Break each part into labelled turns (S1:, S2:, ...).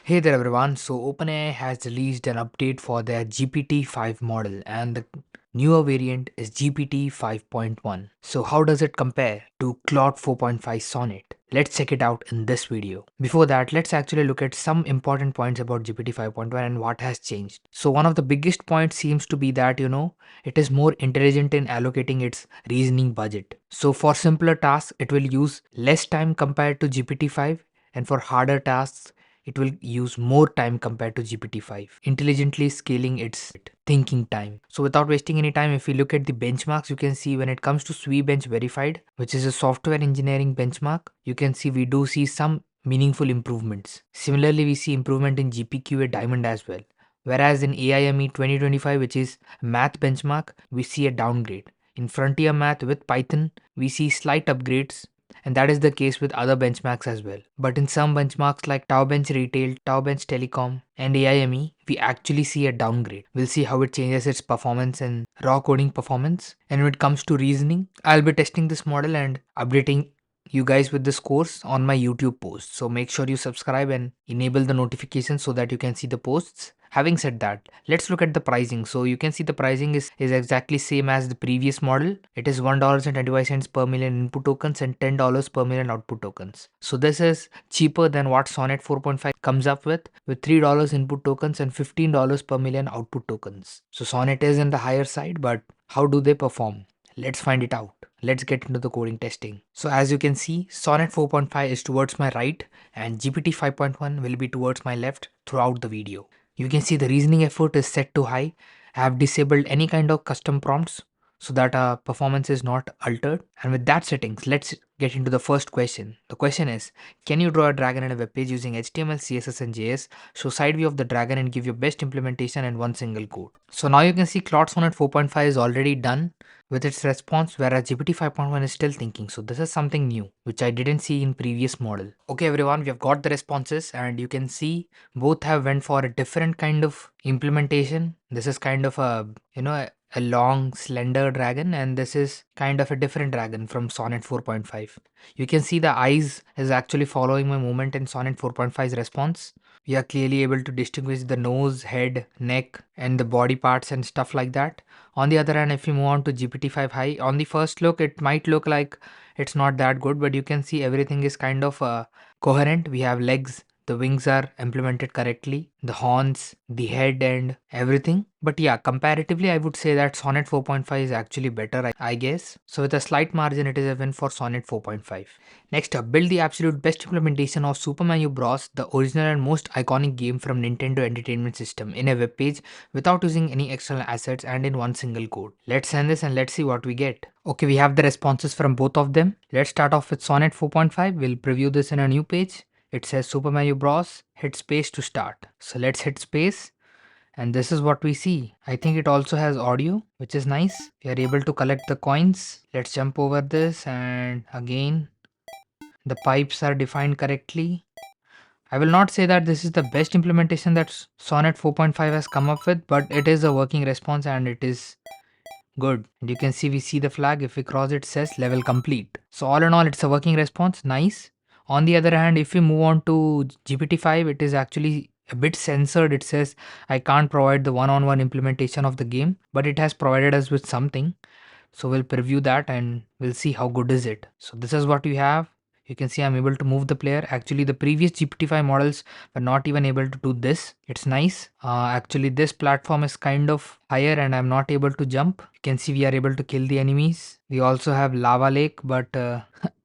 S1: Hey there everyone, so OpenAI has released an update for their GPT-5 model and the newer variant is GPT 5.1. So how does it compare to Claude 4.5 Sonnet? Let's check it out in this video. Before that, let's actually look at some important points about GPT 5.1 and what has changed. So one of the biggest points seems to be that, it is more intelligent in allocating its reasoning budget. So for simpler tasks, it will use less time compared to GPT-5, and for harder tasks, it will use more time compared to GPT-5, intelligently scaling its thinking time. So without wasting any time, if we look at the benchmarks, you can see when it comes to SweBench Verified, which is a software engineering benchmark, you can see we do see some meaningful improvements. Similarly, we see improvement in GPQA Diamond as well. Whereas in AIME 2025, which is math benchmark, we see a downgrade. In Frontier Math with Python, we see slight upgrades, and that is the case with other benchmarks as well. But in some benchmarks like Taubench Retail, Taubench Telecom, and AIME, we actually see a downgrade. We'll see how it changes its performance and raw coding performance. And when it comes to reasoning, I'll be testing this model and updating you guys with this course on my YouTube post. So make sure you subscribe and enable the notifications so that you can see the posts. Having said that, let's look at the pricing. So you can see the pricing is exactly same as the previous model. It is $1.25 per million input tokens and $10 per million output tokens. So this is cheaper than what Sonnet 4.5 comes up with $3 input tokens and $15 per million output tokens. So Sonnet is in the higher side, but how do they perform? Let's find it out. Let's get into the coding testing. So as you can see, Sonnet 4.5 is towards my right and GPT 5.1 will be towards my left throughout the video. You can see the reasoning effort is set to high. I have disabled any kind of custom prompts so that our performance is not altered. And with that settings, let's get into the first question. The question is, can you draw a dragon in a web page using HTML, CSS and JS? Show side view of the dragon and give your best implementation in one single code. So now you can see Claude Sonnet 4.5 is already done with its response, whereas GPT 5.1 is still thinking. So this is something new which I didn't see in previous model. Okay everyone, we have got the responses and you can see both have went for a different kind of implementation. This is kind of a long slender dragon, and this is kind of a different dragon from Sonnet 4.5. You can see the eyes is actually following my movement in Sonnet 4.5's response. We are clearly able to distinguish the nose, head, neck and the body parts and stuff like that. On the other hand, if we move on to GPT-5 High, on the first look it might look like it's not that good, but you can see everything is kind of coherent. We have legs, the wings are implemented correctly, the horns, the head and everything. But yeah, comparatively I would say that Sonnet 4.5 is actually better, I guess. So with a slight margin it is a win for Sonnet 4.5. Next up, build the absolute best implementation of Super Mario Bros, the original and most iconic game from Nintendo Entertainment System, in a web page without using any external assets and in one single code. Let's send this and let's see what we get. Okay, we have the responses from both of them. Let's start off with Sonnet 4.5. We'll preview this in a new page. It says Super Mario Bros. Hit space to start. So let's hit space. And this is what we see. I think it also has audio, which is nice. We are able to collect the coins. Let's jump over this and again, the pipes are defined correctly. I will not say that this is the best implementation that Sonnet 4.5 has come up with, but it is a working response and it is good. And you can see we see the flag. If we cross it says level complete. So all in all, it's a working response. Nice. On the other hand, if we move on to GPT-5, it is actually a bit censored. It says I can't provide the one-on-one implementation of the game, but it has provided us with something. So we'll preview that and we'll see how good is it. So this is what we have. You can see I'm able to move the player. Actually, the previous GPT-5 models were not even able to do this. It's nice. Actually, this platform is kind of higher and I'm not able to jump. You can see we are able to kill the enemies. We also have lava lake, but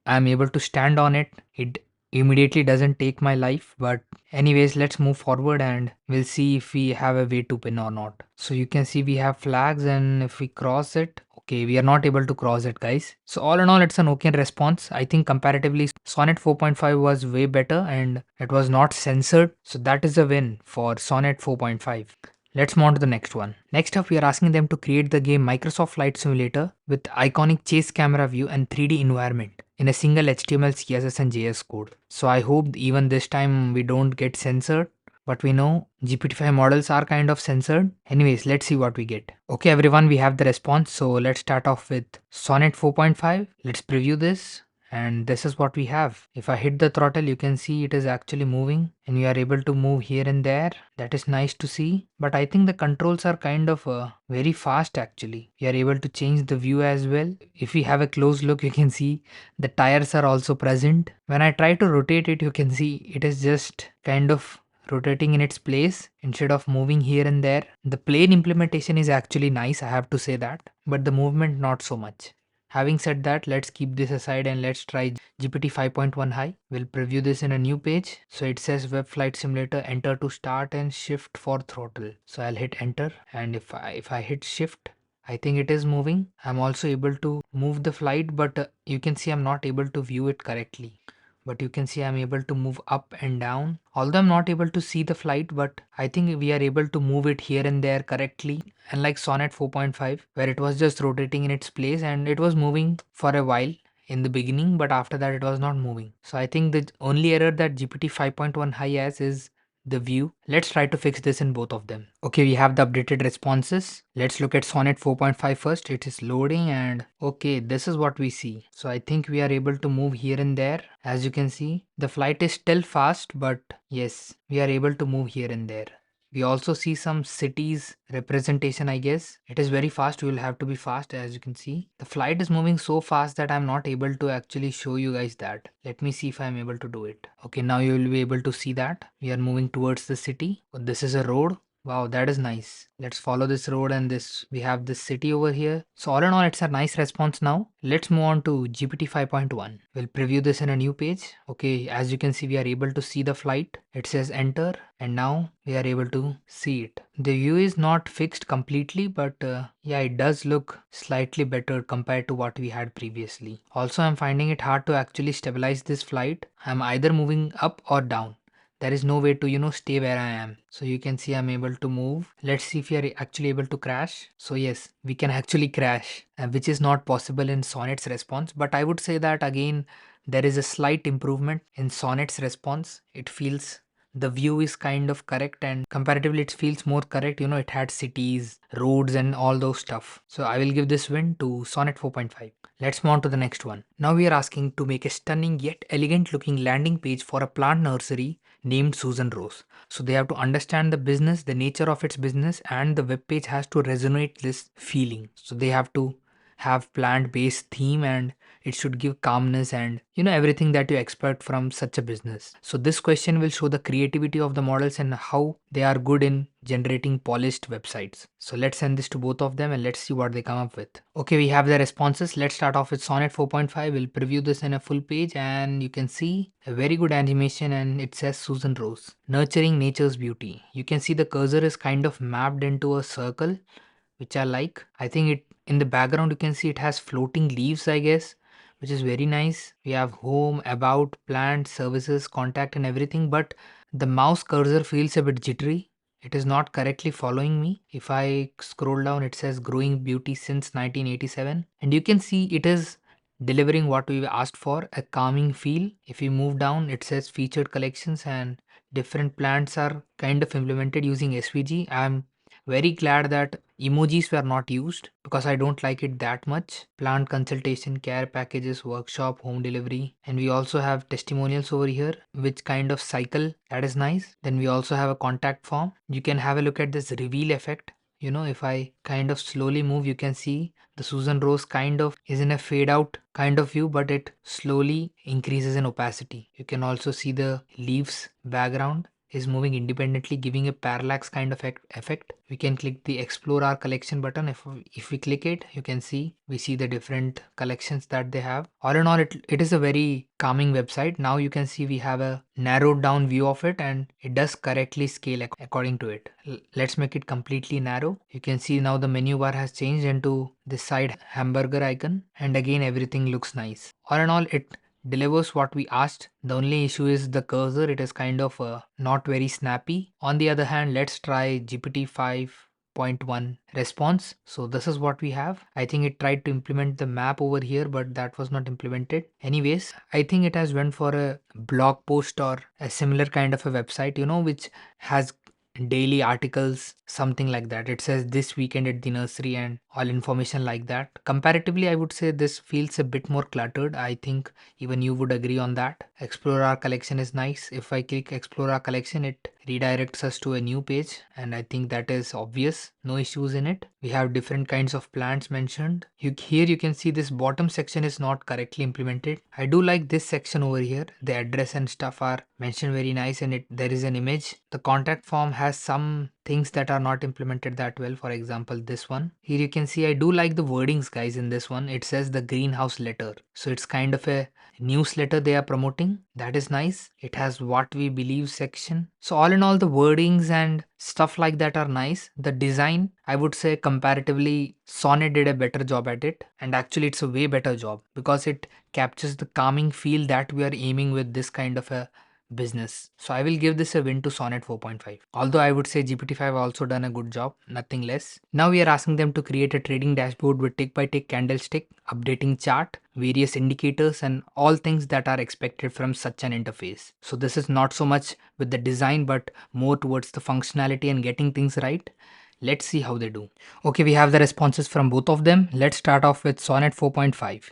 S1: I'm able to stand on it. It immediately doesn't take my life, but anyways, let's move forward and we'll see if we have a way to pin or not. So you can see we have flags, and if we cross it, okay, we are not able to cross it, guys. So all in all, it's an okay response. I think comparatively Sonnet 4.5 was way better and it was not censored. So that is a win for Sonnet 4.5. Let's move on to the next one. Next up, we are asking them to create the game Microsoft Flight Simulator with iconic chase camera view and 3D environment in a single HTML, CSS and JS code. So I hope even this time we don't get censored. But we know GPT-5 models are kind of censored. Anyways, let's see what we get. Okay everyone, we have the response. So let's start off with Sonnet 4.5. Let's preview this and this is what we have. If I hit the throttle, you can see it is actually moving and we are able to move here and there. That is nice to see, but I think the controls are kind of very fast actually. We are able to change the view as well. If we have a close look, you can see the tires are also present. When I try to rotate it, you can see it is just kind of rotating in its place instead of moving here and there. The plane implementation is actually nice, I have to say that, but the movement not so much. Having said that, let's keep this aside and let's try GPT 5.1 High. We'll preview this in a new page. So it says Web Flight Simulator, enter to start and shift for throttle. So I'll hit enter, and if I hit shift, I think it is moving. I'm also able to move the flight, but you can see I'm not able to view it correctly. But you can see I'm able to move up and down. Although I'm not able to see the flight, but I think we are able to move it here and there correctly. Unlike Sonnet 4.5, where it was just rotating in its place and it was moving for a while in the beginning, but after that it was not moving. So I think the only error that GPT 5.1 High has is the view. Let's try to fix this in both of them. Okay, we have the updated responses. Let's look at Sonnet 4.5 first. It is loading and okay, this is what we see. So I think we are able to move here and there. As you can see, the flight is still fast, but yes, we are able to move here and there. We also see some cities representation, I guess. It is very fast. We will have to be fast, as you can see. The flight is moving so fast that I'm not able to actually show you guys that. Let me see if I'm able to do it. Okay, now you will be able to see that. We are moving towards the city. This is a road. Wow, that is nice. Let's follow this road and this we have this city over here. So all in all, it's a nice response now. Let's move on to GPT 5.1. We'll preview this in a new page. Okay, as you can see, we are able to see the flight. It says enter and now we are able to see it. The view is not fixed completely, but yeah, it does look slightly better compared to what we had previously. Also, I'm finding it hard to actually stabilize this flight. I'm either moving up or down. There is no way to stay where I am. So you can see I'm able to move. Let's see if we are actually able to crash. So yes, we can actually crash, which is not possible in Sonnet's response, but I would say that again there is a slight improvement in Sonnet's response. It feels the view is kind of correct and comparatively it feels more correct. It had cities, roads and all those stuff. So I will give this win to Sonnet 4.5. Let's move on to the next one. Now we are asking to make a stunning yet elegant looking landing page for a plant nursery named Susan Rose. So they have to understand the business, the nature of its business, and the web page has to resonate this feeling. So they have to have plant-based theme and it should give calmness and everything that you expect from such a business. So this question will show the creativity of the models and how they are good in generating polished websites. So let's send this to both of them and let's see what they come up with. Okay, we have the responses. Let's start off with Sonnet 4.5. We'll preview this in a full page and you can see a very good animation and it says Susan Rose, nurturing nature's beauty. You can see the cursor is kind of mapped into a circle, which I like. I think it in the background you can see it has floating leaves, I guess, which is very nice. We have home, about, plant, services, contact and everything, but the mouse cursor feels a bit jittery. It is not correctly following me. If I scroll down, it says growing beauty since 1987 and you can see it is delivering what we asked for, a calming feel. If we move down, it says featured collections and different plants are kind of implemented using SVG. I'm very glad that emojis were not used because I don't like it that much. Plant consultation, care packages, workshop, home delivery. And we also have testimonials over here, which kind of cycle. That is nice. Then we also have a contact form. You can have a look at this reveal effect. If I kind of slowly move, you can see the Susan Rose kind of is in a fade out kind of view, but it slowly increases in opacity. You can also see the leaves background is moving independently, giving a parallax kind of effect. We can click the explore our collection button. If we click it, you can see we see the different collections that they have. All in all, it is a very calming website. Now you can see we have a narrowed down view of it and it does correctly scale according to it. Let's make it completely narrow. You can see now the menu bar has changed into this side hamburger icon and again everything looks nice. All in all, it delivers what we asked. The only issue is the cursor. It is kind of not very snappy. On the other hand, let's try GPT 5.1 response. So this is what we have. I think it tried to implement the map over here, but that was not implemented. Anyways, I think it has went for a blog post or a similar kind of a website, which has daily articles, something like that. It says this weekend at the nursery and all information like that. Comparatively, I would say this feels a bit more cluttered. I think even you would agree on that. Explore our collection is nice. If I click explore our collection, it redirects us to a new page, and I think that is obvious. No issues in it. We have different kinds of plants mentioned. Here you can see this bottom section is not correctly implemented. I do like this section over here. The address and stuff are mentioned very nice, and there is an image. The contact form has some things that are not implemented that well. For example, this one. Here you can see I do like the wordings, guys. In this one, it says the greenhouse letter. So it's kind of a newsletter they are promoting. That is nice. It has what we believe section. So all in all, the wordings and stuff like that are nice. The design, I would say comparatively, Sonnet did a better job at it. And actually it's a way better job because it captures the calming feel that we are aiming with this kind of a business. So I will give this a win to Sonnet 4.5. Although I would say GPT-5 also done a good job, nothing less. Now we are asking them to create a trading dashboard with tick by tick candlestick, updating chart, various indicators, and all things that are expected from such an interface. So this is not so much with the design but more towards the functionality and getting things right. Let's see how they do. Okay, we have the responses from both of them. Let's start off with Sonnet 4.5.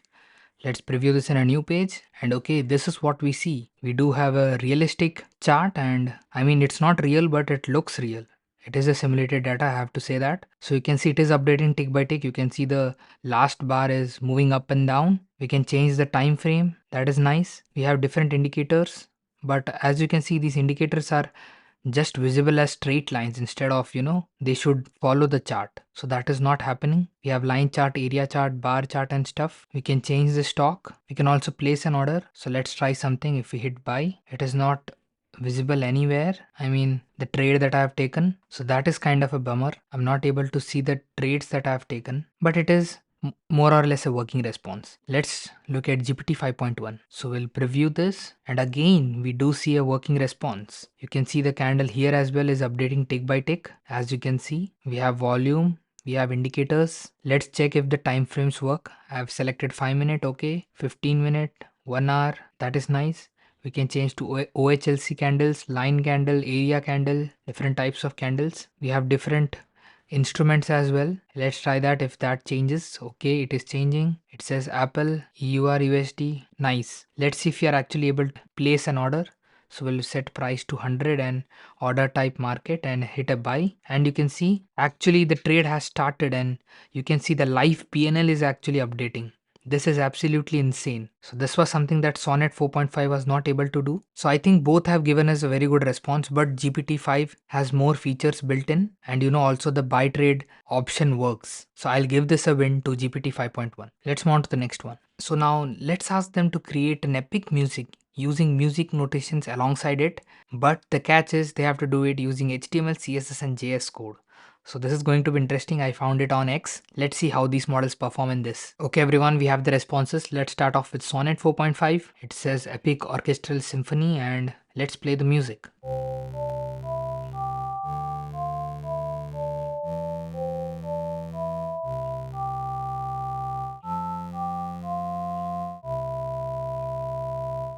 S1: Let's preview this in a new page, and okay, this is what we see. We do have a realistic chart, and I mean it's not real but it looks real. It is a simulated data, I have to say that. So you can see it is updating tick by tick. You can see the last bar is moving up and down. We can change the time frame. That is nice. We have different indicators, but as you can see, these indicators are just visible as straight lines instead of, they should follow the chart. So that is not happening. We have line chart, area chart, bar chart and stuff. We can change the stock. We can also place an order. So let's try something. If we hit buy, it is not visible anywhere. I mean the trade that I have taken. So that is kind of a bummer. I'm not able to see the trades that I have taken, but it is more or less a working response. Let's look at GPT 5.1. So we'll preview this, and again we do see a working response. You can see the candle here as well is updating tick by tick. As you can see, we have volume, we have indicators. Let's check if the time frames work. I have selected 5 minute, okay, 15 minute, 1 hour. That is nice. We can change to OHLC candles, line candle, area candle, different types of candles. We have different instruments as well. Let's try that if that changes. Okay, it is changing. It says Apple, EUR, USD. Nice. Let's see if you are actually able to place an order. So we'll set price to 100 and order type market and hit a buy. And you can see actually the trade has started, and you can see the live PNL is actually updating. This is absolutely insane. So this was something that Sonnet 4.5 was not able to do. So I think both have given us a very good response, but GPT-5 has more features built in, and also the buy trade option works. So I'll give this a win to GPT 5.1. Let's move on to the next one. So now let's ask them to create an epic music using music notations alongside it, but the catch is they have to do it using HTML, CSS and JS code. So this is going to be interesting. I found it on X. Let's see how these models perform in this. Okay everyone, we have the responses. Let's start off with Sonnet 4.5. It says epic orchestral symphony, and let's play the music.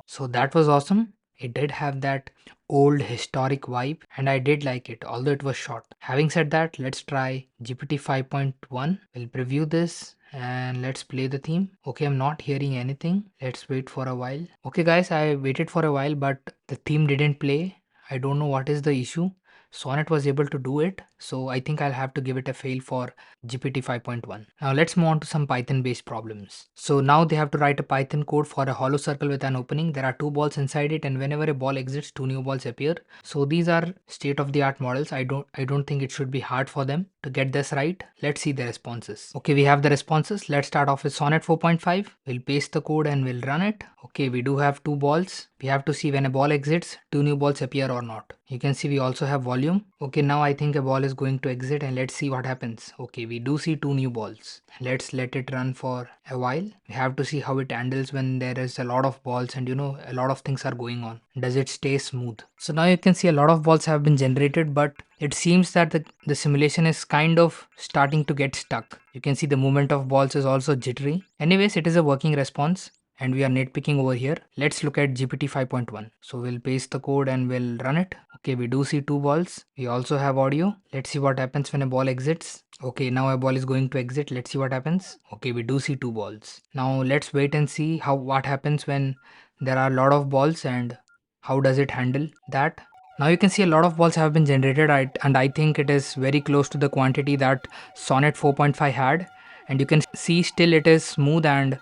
S1: So that was awesome. It did have that old historic vibe, and I did like it, although it was short. Having said that, let's try GPT 5.1. We'll preview this and let's play the theme. Okay, I'm not hearing anything. Let's wait for a while. Okay guys, I waited for a while, but the theme didn't play. I don't know what is the issue. Sonnet was able to do it, so I think I'll have to give it a fail for GPT 5.1. Now let's move on to some Python based problems. So now they have to write a Python code for a hollow circle with an opening. There are two balls inside it, and whenever a ball exits, two new balls appear. So these are state of the art models. I don't think it should be hard for them to get this right. Let's see the responses. Okay, we have the responses. Let's start off with Sonnet 4.5. We'll paste the code and we'll run it. Okay, we do have two balls. We have to see when a ball exits, two new balls appear or not. You can see we also have volume. Okay, now I think a ball is going to exit, and let's see what happens. Okay, we do see two new balls. Let's let it run for a while. We have to see how it handles when there is a lot of balls and a lot of things are going on. Does it stay smooth? So now you can see a lot of balls have been generated, but it seems that the simulation is kind of starting to get stuck. You can see the movement of balls is also jittery. Anyways, it is a working response, and we are nitpicking over here. Let's look at GPT 5.1. So we'll paste the code and we'll run it. Okay, we do see 2 balls. We also have audio. Let's see what happens when a ball exits. Okay, now a ball is going to exit. Let's see what happens. Okay, we do see 2 balls. Now let's wait and see what happens when there are a lot of balls and how does it handle that. Now you can see a lot of balls have been generated, and I think it is very close to the quantity that Sonnet 4.5 had, and you can see still it is smooth and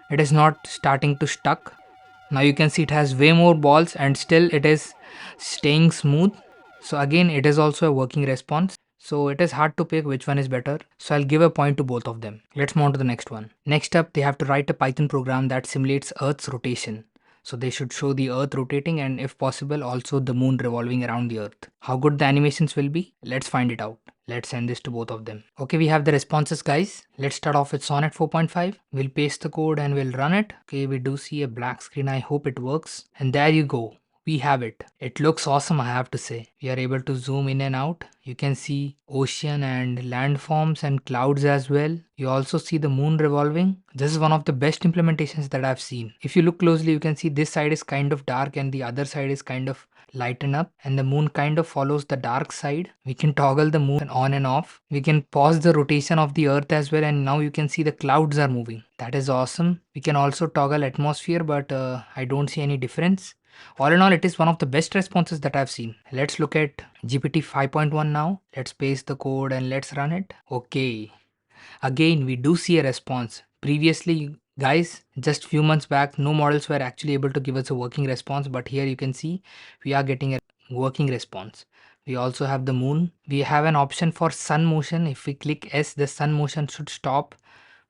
S1: it is not starting to stuck. Now you can see it has way more balls and still it is staying smooth. So again, it is also a working response. So it is hard to pick which one is better. So I'll give a point to both of them. Let's move on to the next one. Next up, they have to write a Python program that simulates Earth's rotation. So they should show the Earth rotating and if possible also the moon revolving around the Earth. How good the animations will be? Let's find it out. Let's send this to both of them. Okay, we have the responses, guys. Let's start off with Sonnet 4.5. We'll paste the code and we'll run it. Okay, we do see a black screen. I hope it works. And there you go. We have it. It looks awesome, I have to say. We are able to zoom in and out. You can see ocean and landforms and clouds as well. You also see the moon revolving. This is one of the best implementations that I've seen. If you look closely, you can see this side is kind of dark and the other side is kind of lighten up, and the moon kind of follows the dark side. We can toggle the moon on and off. We can pause the rotation of the earth as well, and now you can see the clouds are moving. That is awesome. We can also toggle atmosphere, but I don't see any difference. All in all, it is one of the best responses that I've seen. Let's look at GPT 5.1 now. Let's paste the code and let's run it. Okay. Again, we do see a response. Previously, guys, just few months back, no models were actually able to give us a working response, but here you can see we are getting a working response. We also have the moon. We have an option for sun motion. If we click S, the sun motion should stop,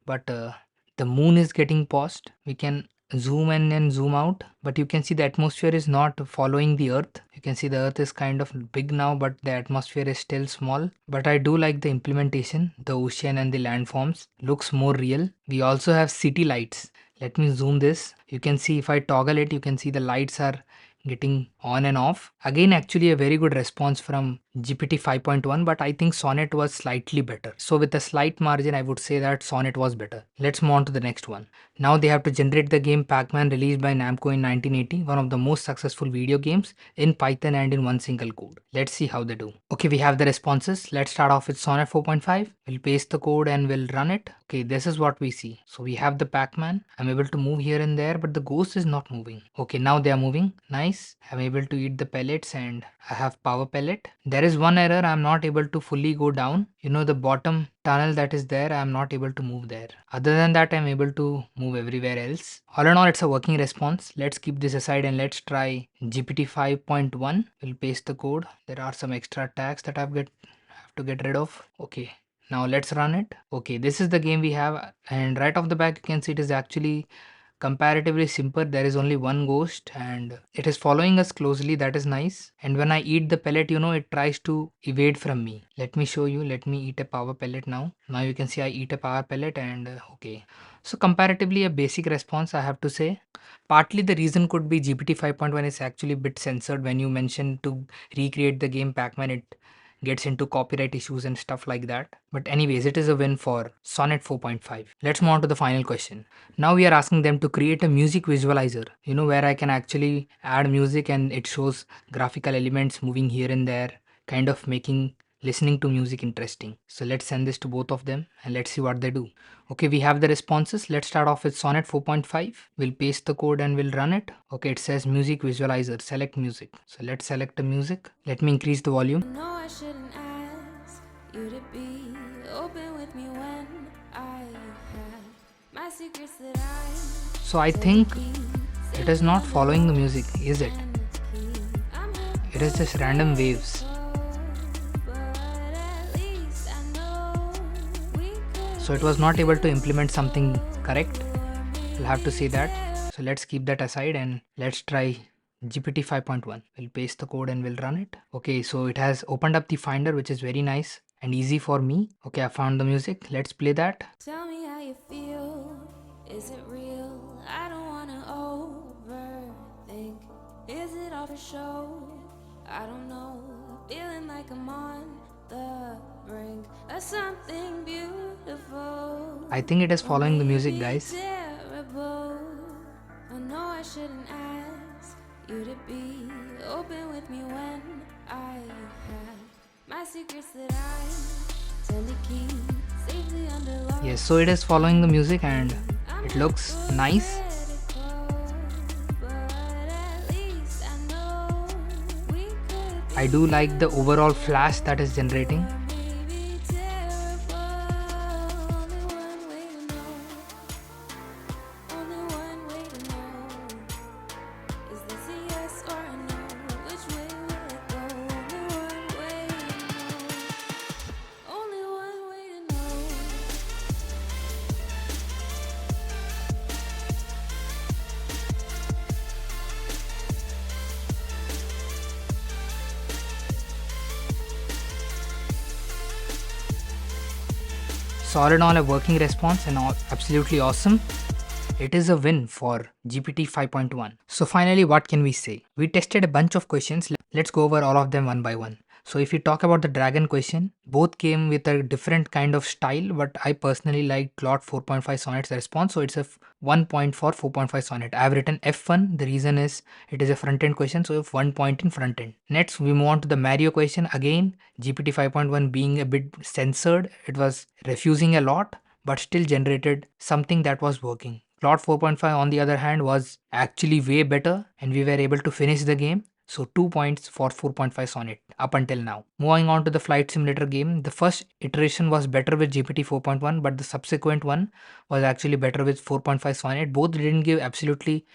S1: but the moon is getting paused. We can zoom in and zoom out, but you can see the atmosphere is not following the earth. You can see the earth is kind of big now, but the atmosphere is still small. But I do like the implementation. The ocean and the landforms looks more real. We also have city lights. Let me zoom this. You can see if I toggle it, you can see the lights are getting on and off. Again, actually a very good response from GPT 5.1, but I think Sonnet was slightly better. So with a slight margin, I would say that Sonnet was better. Let's move on to the next one. Now they have to generate the game Pac-Man, released by Namco in 1980, one of the most successful video games in Python and in one single code. Let's see how they do. Okay, we have the responses. Let's start off with Sonnet 4.5. We'll paste the code and we'll run it. Okay, this is what we see. So we have the Pac-Man. I'm able to move here and there, but the ghost is not moving. Okay, now they are moving. Nice. I'm able to eat the pellets and I have power pellet. There is one error. I'm not able to fully go down. You know, the bottom tunnel that is there, I'm not able to move there. Other than that, I'm able to move everywhere else. All in all, it's a working response. Let's keep this aside and let's try GPT 5.1. We'll paste the code. There are some extra tags that have to get rid of. Okay, now let's run it. Okay, this is the game we have, and right off the back you can see it is actually comparatively simple. There is only one ghost and it is following us closely. That is nice. And when I eat the pellet, you know, it tries to evade from me. Let me show you. Let me eat a power pellet now. Now you can see I eat a power pellet and okay. So comparatively a basic response, I have to say. Partly the reason could be GPT 5.1 is actually a bit censored. When you mention to recreate the game Pac-Man, it gets into copyright issues and stuff like that. But anyways, it is a win for Sonnet 4.5. Let's move on to the final question. Now we are asking them to create a music visualizer, you know, where I can actually add music and it shows graphical elements moving here and there, kind of making listening to music interesting. So let's send this to both of them and let's see what they do. Okay, we have the responses. Let's start off with Sonnet 4.5. We'll paste the code and we'll run it. Okay, it says music visualizer, select music. So let's select the music. Let me increase the volume.
S2: No, I shouldn't ask you to be open with me when I have my secrets that
S1: So I think it is not following the music, is it? It is just random waves. So it was not able to implement something correct. I'll have to say that. So let's keep that aside and let's try GPT 5.1. We'll paste the code and we'll run it. Okay, so it has opened up the Finder, which is very nice and easy for me. Okay, I found the music. Let's play that.
S2: Tell me how you feel. Is it real? I don't wanna overthink. Is it all for show? I don't know. Feeling like I'm on the brink of something beautiful.
S1: I think it is following the music, guys.
S2: Terrible. shouldn't ask you to be open with me when I have my secrets that I tend to keep safely under lock.
S1: Yes, so it is following the music and
S2: I'm
S1: it
S2: not
S1: looks nice.
S2: critical, but at least I know we could
S1: I
S2: be
S1: do like the overall flash
S2: beautiful
S1: that is generating.
S2: or maybe terrible. Only one way to know. Only one way to know. Is this a yes or a no? Which way will it go? Only one way to know. Only one way to know.
S1: So all in all, a working response and absolutely awesome. It is a win for GPT 5.1. So finally, what can we say? We tested a bunch of questions. Let's go over all of them one by one. So if you talk about the dragon question, both came with a different kind of style, but I personally like Claude 4.5 Sonnet's response. So it's a 1 point for 4.5 Sonnet. I have written F1. The reason is it is a front end question, so if 1 point in front end. Next, we move on to the Mario question. Again, GPT 5.1 being a bit censored, it was refusing a lot, but still generated something that was working. Claude 4.5 on the other hand was actually way better and we were able to finish the game. So 2 points for 4.5 Sonnet up until now. Moving on to the flight simulator game, the first iteration was better with GPT 4.1 but the subsequent one was actually better with 4.5 Sonnet. Both didn't give absolutely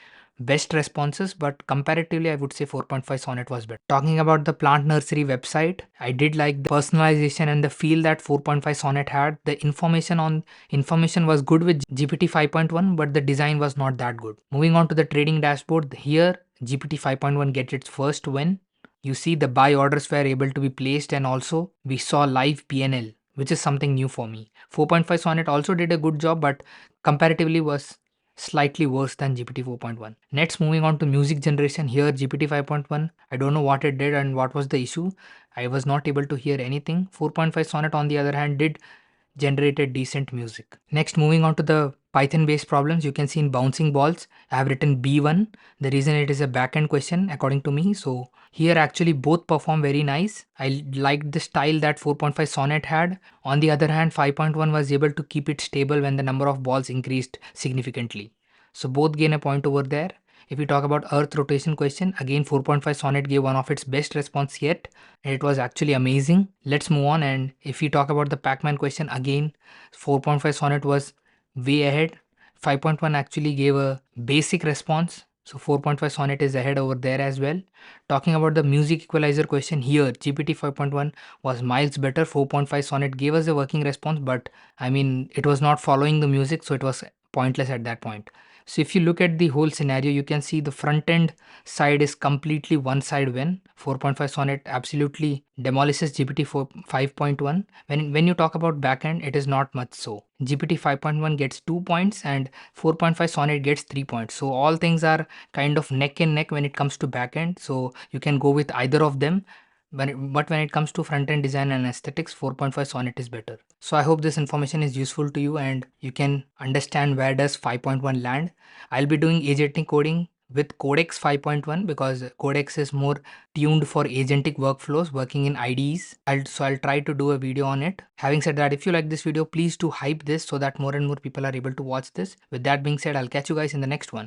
S1: best responses, but comparatively I would say 4.5 Sonnet was better. Talking about the plant nursery website, I did like the personalization and the feel that 4.5 Sonnet had. The information was good with GPT 5.1, but the design was not that good. Moving on to the trading dashboard, here GPT 5.1 gets its first win. You see the buy orders were able to be placed and also we saw live PNL, which is something new for me. 4.5 Sonnet also did a good job, but comparatively was slightly worse than GPT 4.1. Next, moving on to music generation, here GPT 5.1, I don't know what it did and what was the issue. I was not able to hear anything. 4.5 Sonnet on the other hand did generated decent music. Next, moving on to the Python based problems, you can see in bouncing balls, I have written B1. The reason it is a backend question according to me. So here actually both perform very nice. I liked the style that 4.5 Sonnet had. On the other hand, 5.1 was able to keep it stable when the number of balls increased significantly. So both gain a point over there. If we talk about Earth rotation question, again 4.5 Sonnet gave one of its best response yet. And it was actually amazing. Let's move on, and if we talk about the Pac-Man question, again 4.5 Sonnet was way ahead. 5.1 actually gave a basic response. So 4.5 Sonnet is ahead over there as well. Talking about the music equalizer question, here GPT 5.1 was miles better. 4.5 Sonnet gave us a working response, but I mean it was not following the music, so it was pointless at that point. So if you look at the whole scenario, you can see the front end side is completely one side win. 4.5 Sonnet absolutely demolishes GPT 5.1. When you talk about backend, it is not much so. GPT 5.1 gets 2 points and 4.5 Sonnet gets 3 points. So all things are kind of neck and neck when it comes to backend. So you can go with either of them. But when it comes to front-end design and aesthetics, 4.5 Sonnet is better. So I hope this information is useful to you and you can understand where does 5.1 land. I'll be doing agentic coding with Codex 5.1 because Codex is more tuned for agentic workflows working in IDEs. I'll try to do a video on it. Having said that, if you like this video, please do hype this so that more and more people are able to watch this. With that being said, I'll catch you guys in the next one.